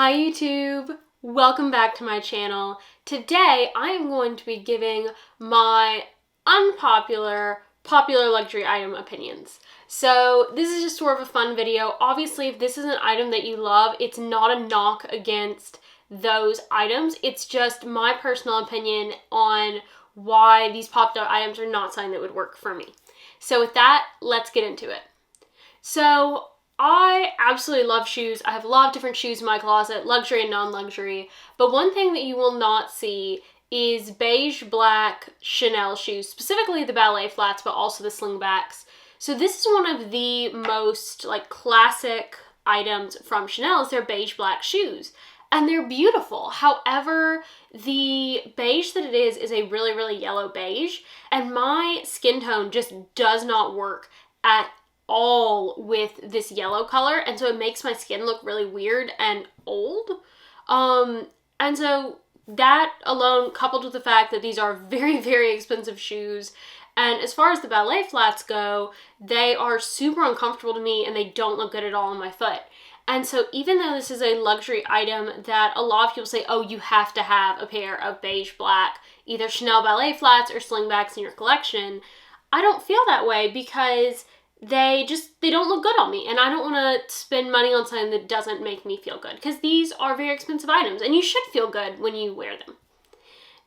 Hi YouTube! Welcome back to my channel. Today I am going to be giving my unpopular, popular luxury item opinions. So this is just sort of a fun video. Obviously, if this is an item that you love, it's not a knock against those items. It's just my personal opinion on why these popular items are not something that would work for me. So with that, let's get into it. So I absolutely love shoes. I have a lot of different shoes in my closet, luxury and non-luxury. But one thing that you will not see is beige black Chanel shoes, specifically the ballet flats, but also the slingbacks. So this is one of the most classic items from Chanel is their beige black shoes. And they're beautiful. However, the beige that it is a really, really yellow beige. And my skin tone just does not work at all with this yellow color, and so it makes my skin look really weird and old. And so that alone, coupled with the fact that these are very, very expensive shoes, and as far as the ballet flats go, they are super uncomfortable to me and they don't look good at all on my foot. And so even though this is a luxury item that a lot of people say, oh, you have to have a pair of beige black, either Chanel ballet flats or slingbacks in your collection, I don't feel that way because they don't look good on me, and I don't want to spend money on something that doesn't make me feel good, because these are very expensive items and you should feel good when you wear them.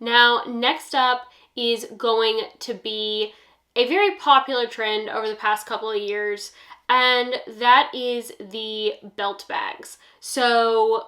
Now, next up is going to be a very popular trend over the past couple of years, and that is the belt bags. So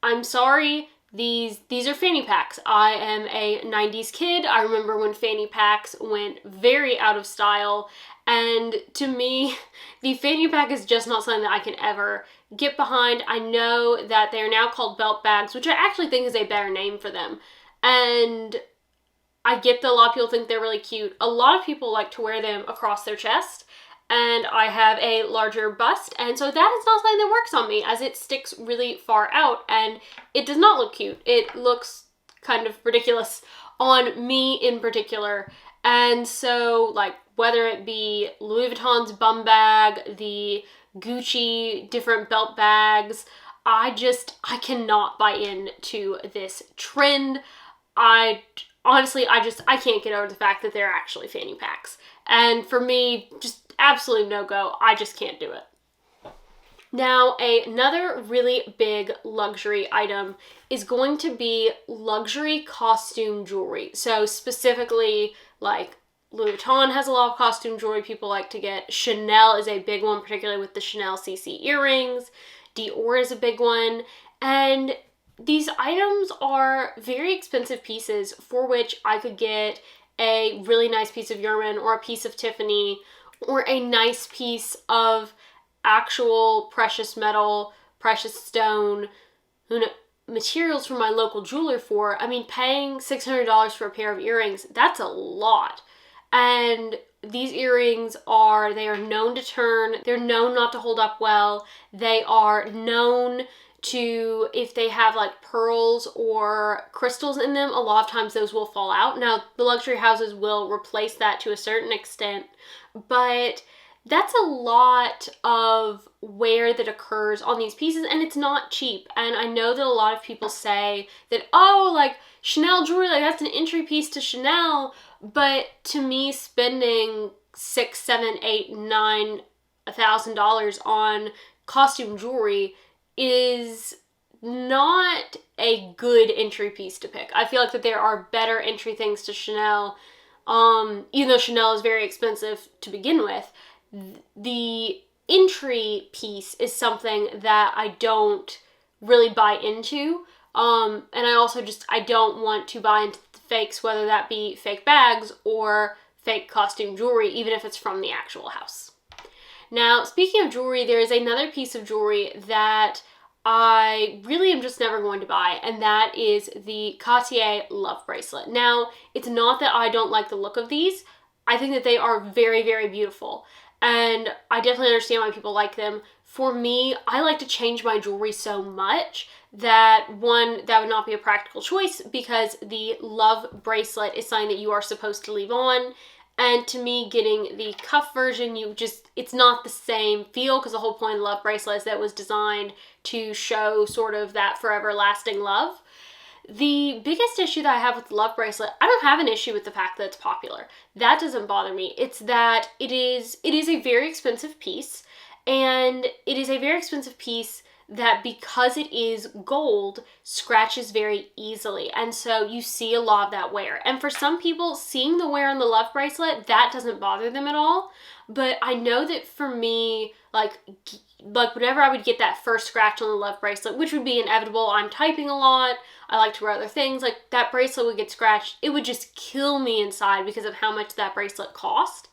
I'm sorry, these are fanny packs. I am a 90s kid. I remember when fanny packs went very out of style, and to me, the fanny pack is just not something that I can ever get behind. I know that they are now called belt bags, which I actually think is a better name for them. And I get that a lot of people think they're really cute. A lot of people like to wear them across their chest, and I have a larger bust, and so that is not something that works on me, as it sticks really far out and it does not look cute. It looks kind of ridiculous on me in particular. And so, whether it be Louis Vuitton's bum bag, the Gucci different belt bags, I cannot buy into this trend. I can't get over the fact that they're actually fanny packs. And for me, just absolutely no go. I just can't do it. Now, another really big luxury item is going to be luxury costume jewelry. So specifically, Louis Vuitton has a lot of costume jewelry people like to get. Chanel is a big one, particularly with the Chanel CC earrings. Dior is a big one. And these items are very expensive pieces for which I could get a really nice piece of Yerman or a piece of Tiffany or a nice piece of actual precious metal, precious stone, materials from my local jeweler for. I mean, paying $600 for a pair of earrings, that's a lot. And these earrings they are known to turn, they're known not to hold up well, they are known to, if they have pearls or crystals in them, a lot of times those will fall out. Now, the luxury houses will replace that to a certain extent, but that's a lot of wear that occurs on these pieces, and it's not cheap. And I know that a lot of people say that, oh, Chanel jewelry, that's an entry piece to Chanel, but to me, spending $6,000, $7,000, $8,000, $9,000, $1,000 on costume jewelry is not a good entry piece to pick. I feel like that there are better entry things to Chanel, even though Chanel is very expensive to begin with. The entry piece is something that I don't really buy into, and I also I don't want to buy into the fakes, whether that be fake bags or fake costume jewelry, even if it's from the actual house. Now, speaking of jewelry, there is another piece of jewelry that I really am just never going to buy, and that is the Cartier Love Bracelet. Now, it's not that I don't like the look of these. I think that they are very, very beautiful, and I definitely understand why people like them. For me, I like to change my jewelry so much that that would not be a practical choice, because the Love Bracelet is something that you are supposed to leave on, And to me, getting the cuff version, it's not the same feel, because the whole point of the love bracelet is that it was designed to show sort of that forever lasting love. The biggest issue that I have with the love bracelet, I don't have an issue with the fact that it's popular. That doesn't bother me. It's that it is a very expensive piece, and it is a very expensive piece that, because it is gold, scratches very easily. And so you see a lot of that wear. And for some people, seeing the wear on the love bracelet, that doesn't bother them at all. But I know that for me, like whenever I would get that first scratch on the love bracelet, which would be inevitable, I'm typing a lot, I like to wear other things, like that bracelet would get scratched, it would just kill me inside because of how much that bracelet cost.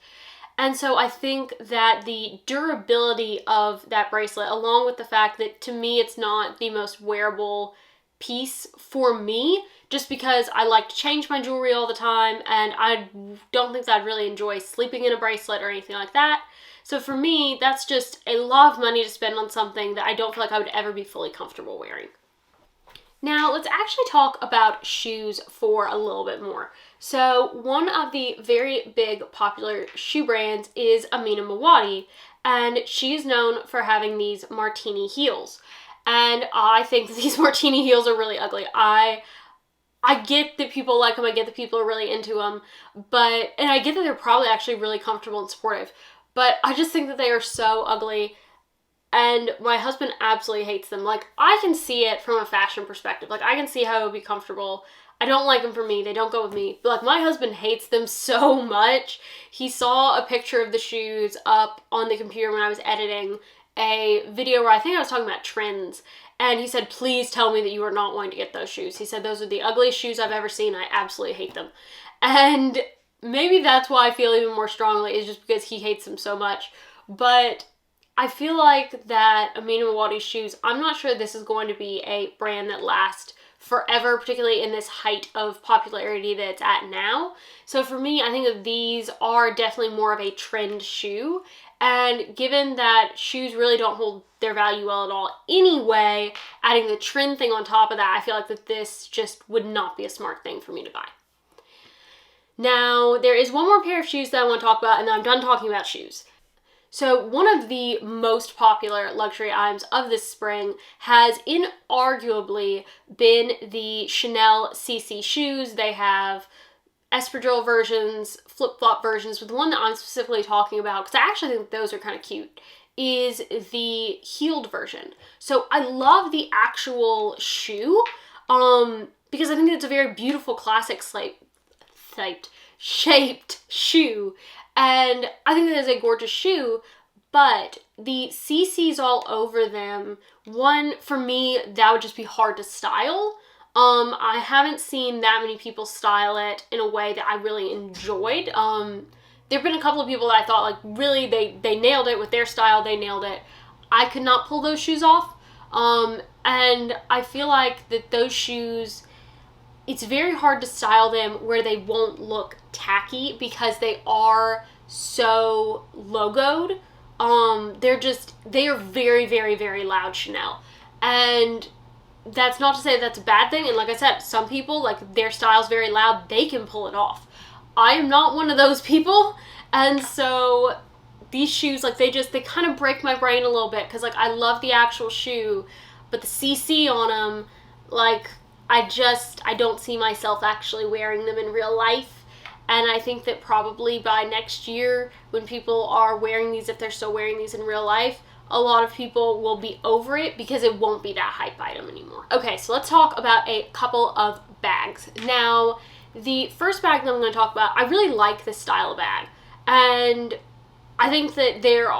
And so I think that the durability of that bracelet, along with the fact that to me it's not the most wearable piece for me, just because I like to change my jewelry all the time, and I don't think that I'd really enjoy sleeping in a bracelet or anything like that. So for me, that's just a lot of money to spend on something that I don't feel like I would ever be fully comfortable wearing. Now, let's actually talk about shoes for a little bit more. So one of the very big popular shoe brands is Amina Mawadi, and she is known for having these martini heels. And I think these martini heels are really ugly. I get that people like them, I get that people are really into them, and I get that they're probably actually really comfortable and supportive, but I just think that they are so ugly. And my husband absolutely hates them. Like, I can see it from a fashion perspective. Like, I can see how it would be comfortable. I don't like them for me. They don't go with me. But, like, my husband hates them so much. He saw a picture of the shoes up on the computer when I was editing a video where I think I was talking about trends. And he said, please tell me that you are not going to get those shoes. He said, those are the ugliest shoes I've ever seen. I absolutely hate them. And maybe that's why I feel even more strongly, is just because he hates them so much. But I feel like that Amina Mawadi's shoes, I'm not sure this is going to be a brand that lasts forever, particularly in this height of popularity that it's at now. So for me, I think that these are definitely more of a trend shoe. And given that shoes really don't hold their value well at all anyway, adding the trend thing on top of that, I feel like that this just would not be a smart thing for me to buy. Now, there is one more pair of shoes that I want to talk about, and then I'm done talking about shoes. So one of the most popular luxury items of this spring has inarguably been the Chanel CC shoes. They have espadrille versions, flip-flop versions, but the one that I'm specifically talking about, because I actually think those are kind of cute, is the heeled version. So I love the actual shoe, because I think it's a very beautiful classic shaped shoe. And I think that is a gorgeous shoe, but the CCs all over them, one, for me, that would just be hard to style. I haven't seen that many people style it in a way that I really enjoyed. There have been a couple of people that I thought, like, really, they nailed it with their style, they nailed it. I could not pull those shoes off. And I feel like that those shoes, it's very hard to style them where they won't look tacky because they are so logoed. They are very, very, very loud Chanel. And that's not to say that's a bad thing. And like I said, some people, like, their style's very loud, they can pull it off. I am not one of those people. And so these shoes, like, they kind of break my brain a little bit, because, like, I love the actual shoe, but the CC on them, like, I don't see myself actually wearing them in real life. And I think that probably by next year, when people are wearing these, if they're still wearing these in real life, a lot of people will be over it because it won't be that hype item anymore. Okay, so let's talk about a couple of bags. Now, the first bag that I'm going to talk about, I really like this style of bag. And I think that there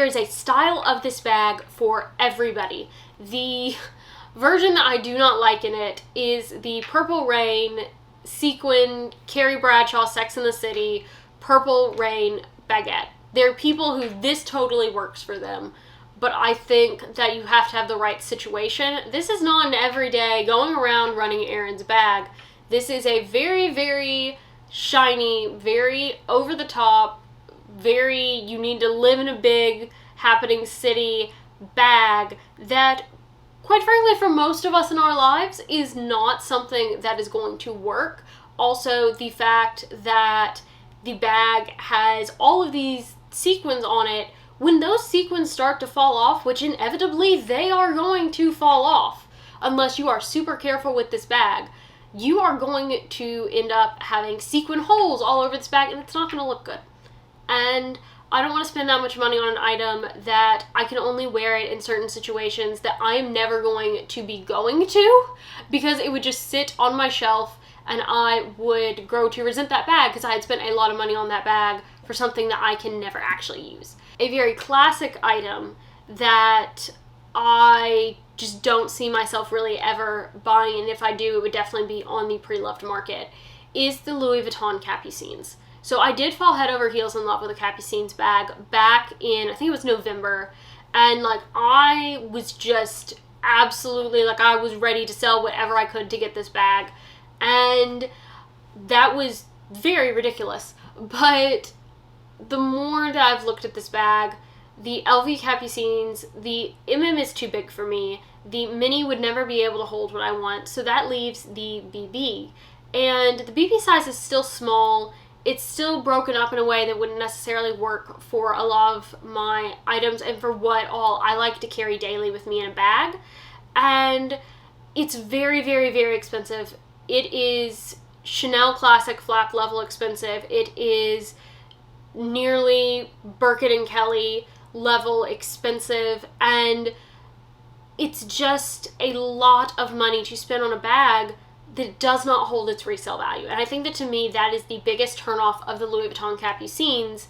is a style of this bag for everybody. The version that I do not like in it is the Purple Rain sequin Carrie Bradshaw Sex and the City Purple Rain baguette. There are people who this totally works for them, but I think that you have to have the right situation. This is not an everyday going around running errands bag. This is a very, very shiny, very over the top, you need to live in a big happening city bag that, quite frankly, for most of us in our lives, is not something that is going to work also the fact that the bag has all of these sequins on it. When those sequins start to fall off, which inevitably they are going to fall off, unless you are super careful with this bag, you are going to end up having sequin holes all over this bag, and it's not going to look good. And I don't want to spend that much money on an item that I can only wear it in certain situations that I am never going to be going to, because it would just sit on my shelf and I would grow to resent that bag because I had spent a lot of money on that bag for something that I can never actually use. A very classic item that I just don't see myself really ever buying, and if I do, it would definitely be on the pre-loved market, is the Louis Vuitton Capucines. So I did fall head over heels in love with a Capucines bag back in, I think it was November, and like I was just absolutely, like, I was ready to sell whatever I could to get this bag, and that was very ridiculous. But the more that I've looked at this bag, the LV Capucines, the MM is too big for me. The mini would never be able to hold what I want, so that leaves the BB. And the BB size is still small. It's still broken up in a way that wouldn't necessarily work for a lot of my items and for what all I like to carry daily with me in a bag. And it's very, very, very expensive. It is Chanel Classic flap level expensive. It is nearly Birkin and Kelly level expensive, and it's just a lot of money to spend on a bag that does not hold its resale value. And I think that, to me, that is the biggest turnoff of the Louis Vuitton Capucines.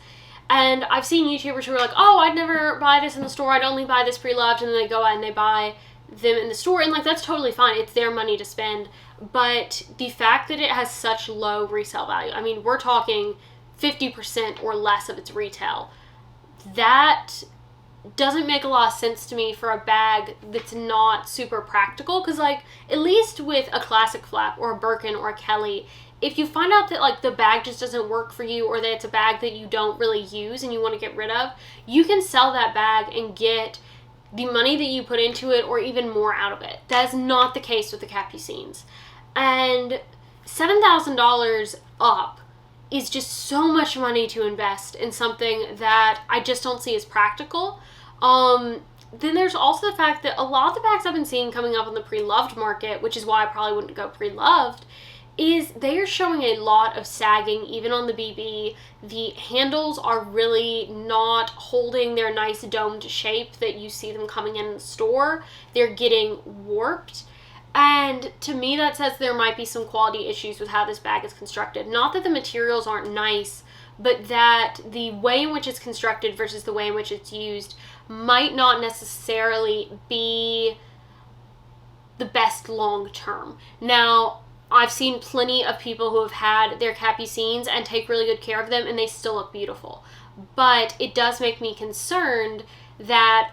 And I've seen YouTubers who are like, oh, I'd never buy this in the store, I'd only buy this pre-loved, and then they go out and they buy them in the store, and like, that's totally fine, it's their money to spend. But the fact that it has such low resale value, I mean, we're talking 50% or less of its retail, that doesn't make a lot of sense to me for a bag that's not super practical. Because, like, at least with a classic flap or a Birkin or a Kelly, if you find out that, like, the bag just doesn't work for you, or that it's a bag that you don't really use and you want to get rid of, you can sell that bag and get the money that you put into it or even more out of it. That is not the case with the Capucines. And $7,000 up is just so much money to invest in something that I just don't see as practical. Then there's also the fact that a lot of the bags I've been seeing coming up on the pre-loved market, which is why I probably wouldn't go pre-loved, is they are showing a lot of sagging even on the BB. The handles are really not holding their nice domed shape that you see them coming in the store. They're getting warped. And to me, that says there might be some quality issues with how this bag is constructed. Not that the materials aren't nice, but that the way in which it's constructed versus the way in which it's used might not necessarily be the best long term. Now, I've seen plenty of people who have had their Capucines and take really good care of them, and they still look beautiful. But it does make me concerned that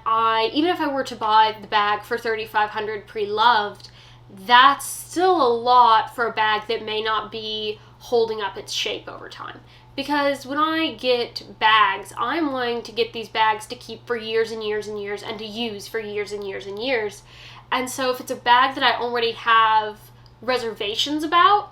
even if I were to buy the bag for $3,500 pre-loved, that's still a lot for a bag that may not be holding up its shape over time. Because when I get bags, I'm wanting to get these bags to keep for years and years and years, and to use for years and years and years. And so if it's a bag that I already have reservations about,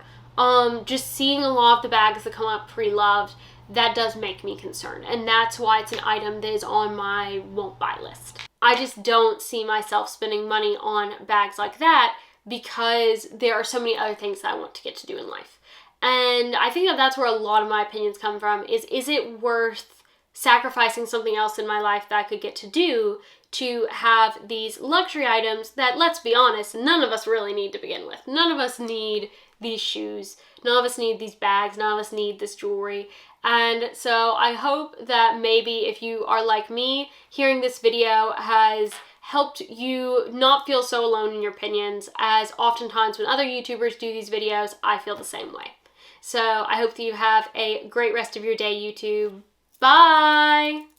just seeing a lot of the bags that come up pre-loved, that does make me concerned. And that's why it's an item that is on my won't buy list. I just don't see myself spending money on bags like that, because there are so many other things that I want to get to do in life. And I think that that's where a lot of my opinions come from, is it worth sacrificing something else in my life that I could get to do to have these luxury items that, let's be honest, none of us really need to begin with. None of us need these shoes. None of us need these bags. None of us need this jewelry. And so I hope that maybe if you are like me, hearing this video has helped you not feel so alone in your opinions, as oftentimes when other YouTubers do these videos, I feel the same way. So I hope that you have a great rest of your day, YouTube. Bye!